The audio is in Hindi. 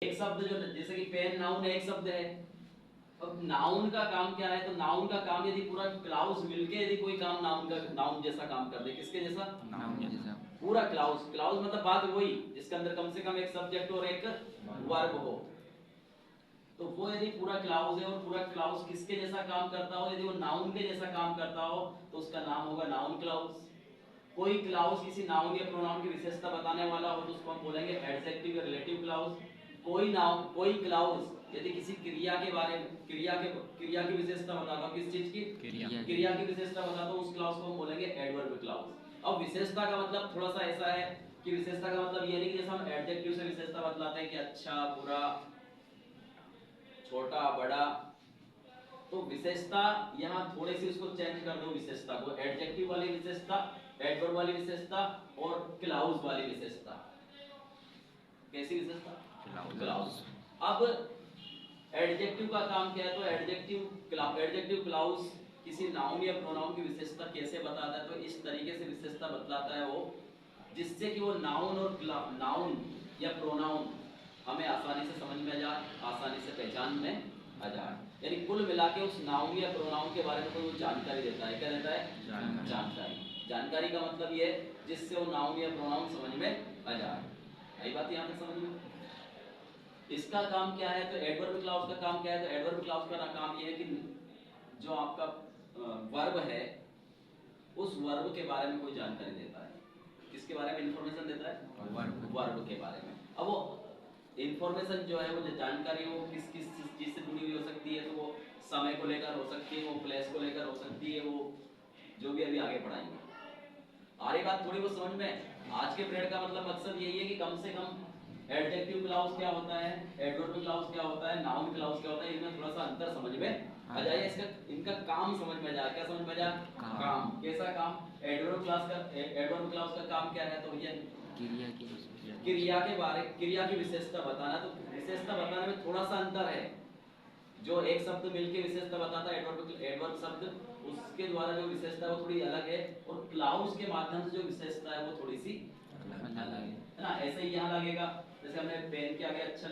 एक शब्द जो जैसे कि पेन नाउन एक शब्द है। अब नाउन का काम क्या है? तो नाउन का काम यदि पूरा क्लाउज मिलके यदि कोई काम नाउन जैसा काम कर दे, किसके जैसा? नाउन जैसा। पूरा क्लाउज क्लाउज मतलब बात वही जिसके अंदर कम से कम एक सब्जेक्ट और एक वर्ब हो। तो वो यदि पूरा क्लाउज है और पूरा क्लाउज किसके जैसा काम करता हो, यदि वो नाउन के जैसा काम करता हो तो उसका नाम होगा नाउन क्लाउज। कोई क्लाउज किसी नाउन या प्रोनाउन की विशेषता बताने वाला हो तो उसको हम बोलेंगे एडजेक्टिव या रिलेटिव क्लाउज। कोई क्लाउज यदि किसी क्रिया के बारे में क्रिया की विशेषता बताता हो, किस चीज की? क्रिया की विशेषता बताता हो, उस क्लाउज को हम बोलेंगे एडवर्ब क्लाउज। अब विशेषता का मतलब थोड़ा सा ऐसा है कि विशेषता का मतलब ये नहीं कि जैसे हम एडजेक्टिव से विशेषता बतलाते हैं कि अच्छा बुरा छोटा बड़ा, तो विशेषता यहाँ थोड़ी सी उसको चेंज कर दो, विशेषता को एडजेक्टिव वाली विशेषता, एडवर्ब वाली विशेषता और क्लाउज वाली विशेषता। कैसी विशेषता? क्लाउज। अब एडजेक्टिव का काम क्या है? तो एडजेक्टिव क्लाउज किसी नाउन या प्रोनाउन की विशेषता कैसे बताता है? तो इस तरीके से विशेषता बतलाता है वो जिससे कि वो नाउन या प्रोनाउन हमें आसानी से समझ में आ जाए, आसानी से पहचान में आ जाए। यानी कुल मिला के उस नाउन या प्रोनाउन के बारे में कोई जानकारी देता है। क्या देता है? जानकारी। जानकारी का मतलब ये है जिससे वो नाउन या प्रोनाउन समझ में आ जाए। आई बात यहाँ तक समझ में? इसका काम क्या है? तो एडवर्ब क्लाउज का काम क्या है? तो एडवर्ब क्लाउज का काम ये है कि जो आपका वर्ब है उस वर्ब के बारे में कोई जानकारी देता है। किसके बारे में इंफॉर्मेशन देता है? वर्ब के बारे में। अब वो इंफॉर्मेशन जो है, वो जो जानकारी है, वो किस किस चीज से जुड़ी हुई हो सकती है? तो वो समय को लेकर हो सकती है, वो प्लेस को लेकर हो सकती है, वो जो भी अभी आगे पढ़ाएंगे। आ रही बात थोड़ी बहुत समझ में? आज के पीरियड का मतलब मकसद यही है कि कम से कम एडजेक्टिव क्लाउज क्या होता है, एडवर्ब क्लाउज क्या होता है, नाउन क्लाउज क्या होता है, इनमें थोड़ा सा अंतर समझ में आ जाए। इसका इनका काम समझ में जाए। क्या समझ में जाए? काम। कैसा काम? एडवर्ब क्लाउज का काम क्या है? तो भैया क्रिया की विशेषता बताना। तो विशेषता बताने में थोड़ा सा अंतर है। जो एक शब्द मिलके विशेषता बताता है एडवर्ब शब्द, उसके द्वारा जो विशेषता है वो थोड़ी अलग है, और क्लाउज के माध्यम से जो विशेषता है वो थोड़ी सी अलग है ना। ऐसे ही यहाँ लगेगा जैसे हमने पेन के आगे अच्छा